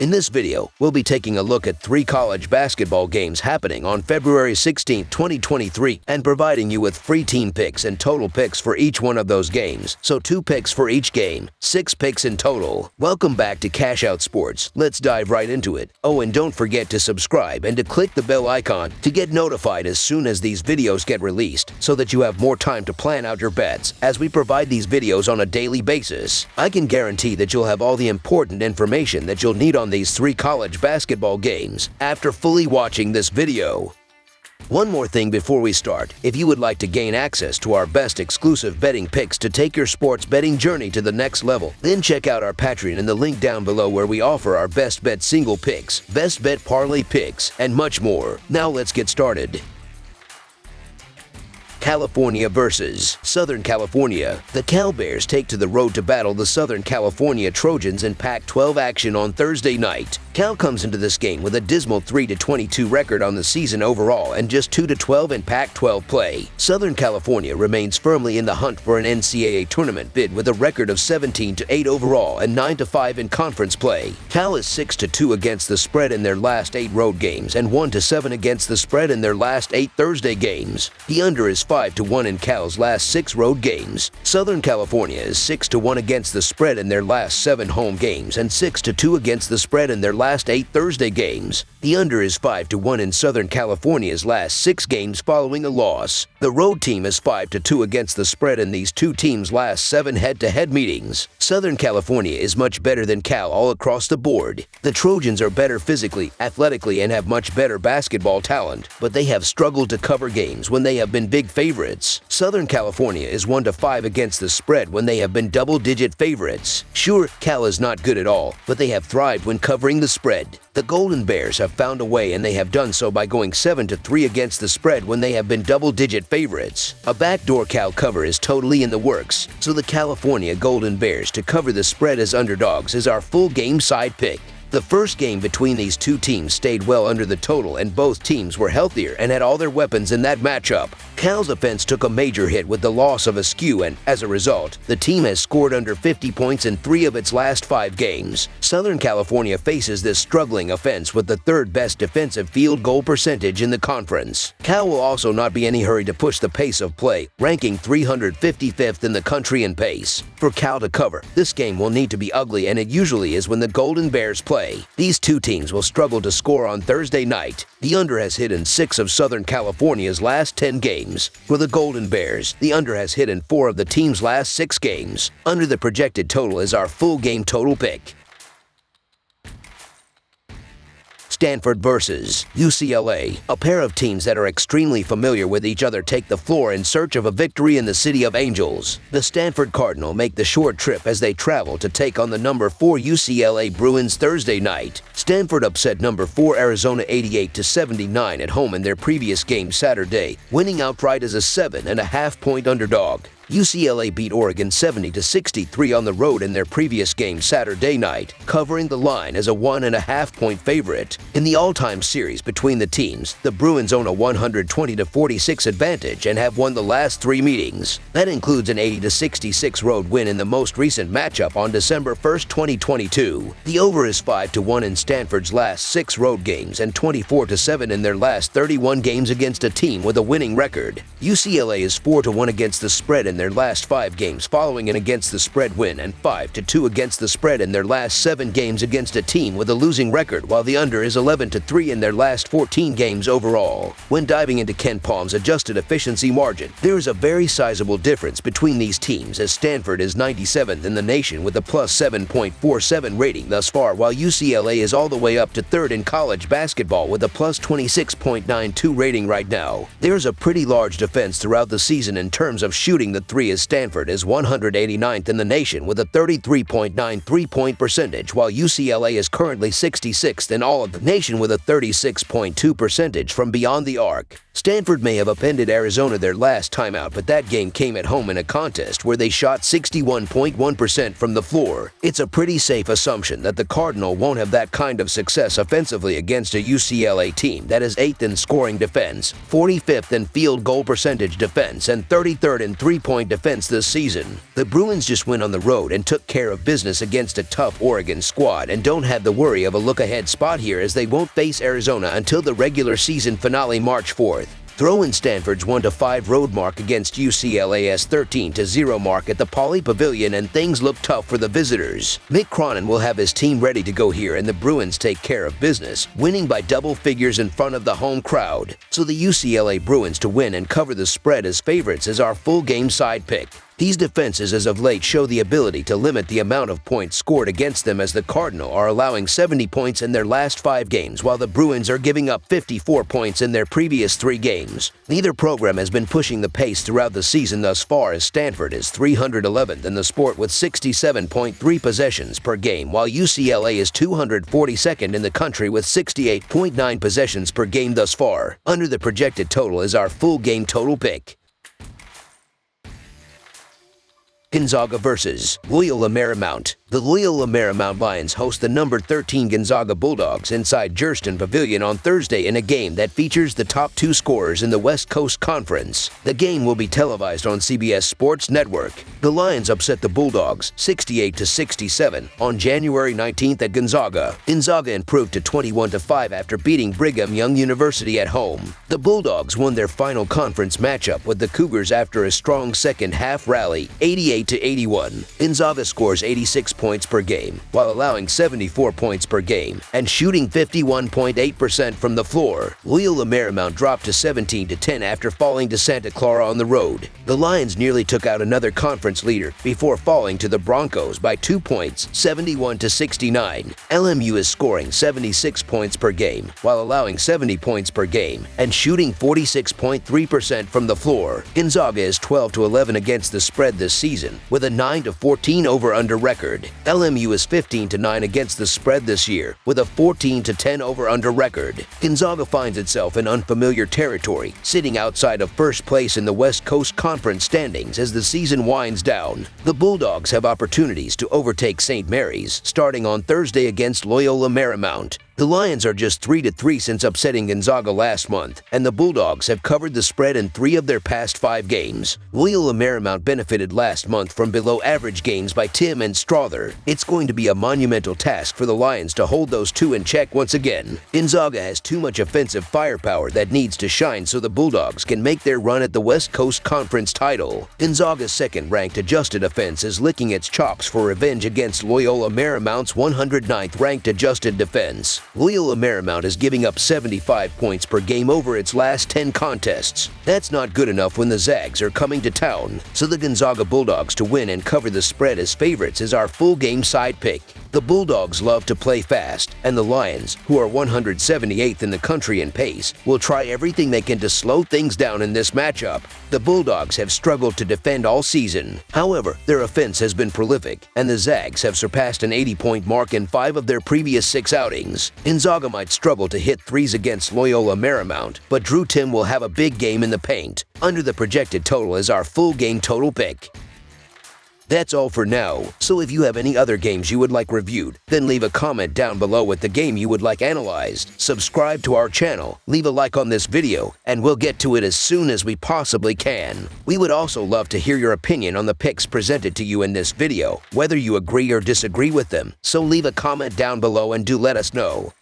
In this video, we'll be taking a look at 3 college basketball games happening on February 16, 2023, and providing you with free team picks and total picks for each one of those games. So 2 picks for each game, 6 picks in total. Welcome back to Cash Out Sports. Let's dive right into it. Oh, and don't forget to subscribe and to click the bell icon to get notified as soon as these videos get released, so that you have more time to plan out your bets as we provide these videos on a daily basis. I can guarantee that you'll have all the important information that you'll need on these 3 college basketball games after fully watching this video. One more thing before we start. If you would like to gain access to our best exclusive betting picks to take your sports betting journey to the next level, then check out our Patreon in the link down below, where we offer our best bet single picks, best bet parlay picks, and much more. Now let's get started. California versus Southern California. The Cal Bears take to the road to battle the Southern California Trojans in Pac-12 action on Thursday night. Cal comes into this game with a dismal 3-22 record on the season overall and just 2-12 in Pac-12 play. Southern California remains firmly in the hunt for an NCAA tournament bid with a record of 17-8 overall and 9-5 in conference play. Cal is 6-2 against the spread in their last 8 road games and 1-7 against the spread in their last 8 Thursday games. The under is 5-1 in Cal's last 6 road games. Southern California is 6-1 against the spread in their last 7 home games and 6-2 against the spread in their last 8 Thursday games. The under is 5-1 in Southern California's last 6 games following a loss. The road team is 5-2 against the spread in these 2 teams' last 7 head-to-head meetings. Southern California is much better than Cal all across the board. The Trojans are better physically, athletically, and have much better basketball talent, but they have struggled to cover games when they have been big favorites. Southern California is 1-5 against the spread when they have been double-digit favorites. Sure, Cal is not good at all, but they have thrived when covering the spread. The Golden Bears have found a way, and they have done so by going 7-3 against the spread when they have been double-digit favorites. A backdoor Cal cover is totally in the works, so the California Golden Bears to cover the spread as underdogs is our full game side pick. The first game between these 2 teams stayed well under the total, and both teams were healthier and had all their weapons in that matchup. Cal's offense took a major hit with the loss of Askew, and as a result, the team has scored under 50 points in 3 of its last 5 games. Southern California faces this struggling offense with the 3rd best defensive field goal percentage in the conference. Cal will also not be in any hurry to push the pace of play, ranking 355th in the country in pace. For Cal to cover, this game will need to be ugly, and it usually is when the Golden Bears play. These 2 teams will struggle to score on Thursday night. The under has hit in 6 of Southern California's last 10 games. For the Golden Bears, the under has hit in 4 of the team's last 6 games. Under the projected total is our full game total pick. Stanford versus UCLA. A pair of teams that are extremely familiar with each other take the floor in search of a victory in the City of Angels. The Stanford Cardinal make the short trip as they travel to take on the number 4 UCLA Bruins Thursday night. Stanford upset number 4 Arizona 88-79 at home in their previous game Saturday, winning outright as a 7.5-point underdog. UCLA beat Oregon 70-63 on the road in their previous game Saturday night, covering the line as a 1.5-point favorite. In the all-time series between the teams, the Bruins own a 120-46 advantage and have won the last 3 meetings. That includes an 80-66 road win in the most recent matchup on December 1, 2022. The over is 5-1 in Stanford's last 6 road games and 24-7 in their last 31 games against a team with a winning record. UCLA is 4-1 against the spread in their last 5 games following an against the spread win, and 5-2 against the spread in their last 7 games against a team with a losing record, while the under is 11-3 in their last 14 games overall. When diving into Ken Palm's adjusted efficiency margin, there is a very sizable difference between these teams, as Stanford is 97th in the nation with a plus 7.47 rating thus far, while UCLA is all the way up to 3rd in college basketball with a plus 26.92 rating right now. There's a pretty large defense throughout the season in terms of shooting the 3, as Stanford is 189th in the nation with a 33.93-point percentage, while UCLA is currently 66th in all of the nation with a 36.2 percentage from beyond the arc. Stanford may have upended Arizona their last time out, but that game came at home in a contest where they shot 61.1% from the floor. It's a pretty safe assumption that the Cardinal won't have that kind of success offensively against a UCLA team that is 8th in scoring defense, 45th in field goal percentage defense, and 33rd in three-point 60-point defense this season. The Bruins just went on the road and took care of business against a tough Oregon squad and don't have the worry of a look-ahead spot here as they won't face Arizona until the regular season finale March 4th. Throw in Stanford's 1-5 road mark against UCLA's 13-0 mark at the Pauley Pavilion and things look tough for the visitors. Mick Cronin will have his team ready to go here and the Bruins take care of business, winning by double figures in front of the home crowd. So the UCLA Bruins to win and cover the spread as favorites is our full game side pick. These defenses as of late show the ability to limit the amount of points scored against them as the Cardinal are allowing 70 points in their last 5 games while the Bruins are giving up 54 points in their previous 3 games. Neither program has been pushing the pace throughout the season thus far as Stanford is 311th in the sport with 67.3 possessions per game while UCLA is 242nd in the country with 68.9 possessions per game thus far. Under the projected total is our full game total pick. Gonzaga versus Loyola Marymount. The Loyola Marymount Lions host the number 13 Gonzaga Bulldogs inside Jurston Pavilion on Thursday in a game that features the top 2 scorers in the West Coast Conference. The game will be televised on CBS Sports Network. The Lions upset the Bulldogs 68-67 on January 19th at Gonzaga. Gonzaga improved to 21-5 after beating Brigham Young University at home. The Bulldogs won their final conference matchup with the Cougars after a strong second-half rally, 88-81. Gonzaga scores 86 points per game, while allowing 74 points per game and shooting 51.8% from the floor. Loyola Marymount dropped to 17-10 after falling to Santa Clara on the road. The Lions nearly took out another conference leader before falling to the Broncos by 2 points, 71-69. LMU is scoring 76 points per game, while allowing 70 points per game and shooting 46.3% from the floor. Gonzaga is 12-11 against the spread this season, with a 9-14 over-under record. LMU is 15-9 against the spread this year, with a 14-10 over-under record. Gonzaga finds itself in unfamiliar territory, sitting outside of first place in the West Coast Conference standings as the season winds down. The Bulldogs have opportunities to overtake St. Mary's, starting on Thursday against Loyola Marymount. The Lions are just 3-3 since upsetting Gonzaga last month, and the Bulldogs have covered the spread in 3 of their past 5 games. Loyola Marymount benefited last month from below-average gains by Tim and Strother. It's going to be a monumental task for the Lions to hold those 2 in check once again. Gonzaga has too much offensive firepower that needs to shine so the Bulldogs can make their run at the West Coast Conference title. Gonzaga's second-ranked adjusted offense is licking its chops for revenge against Loyola Marymount's 109th ranked adjusted defense. Loyola Marymount is giving up 75 points per game over its last 10 contests. That's not good enough when the Zags are coming to town, so the Gonzaga Bulldogs to win and cover the spread as favorites is our full game side pick. The Bulldogs love to play fast, and the Lions, who are 178th in the country in pace, will try everything they can to slow things down in this matchup. The Bulldogs have struggled to defend all season. However, their offense has been prolific, and the Zags have surpassed an 80-point mark in 5 of their previous 6 outings. Gonzaga might struggle to hit threes against Loyola Marymount, but Drew Tim will have a big game in the paint. Under the projected total is our full game total pick. That's all for now, so if you have any other games you would like reviewed, then leave a comment down below with the game you would like analyzed. Subscribe to our channel, leave a like on this video, and we'll get to it as soon as we possibly can. We would also love to hear your opinion on the picks presented to you in this video, whether you agree or disagree with them, so leave a comment down below and do let us know.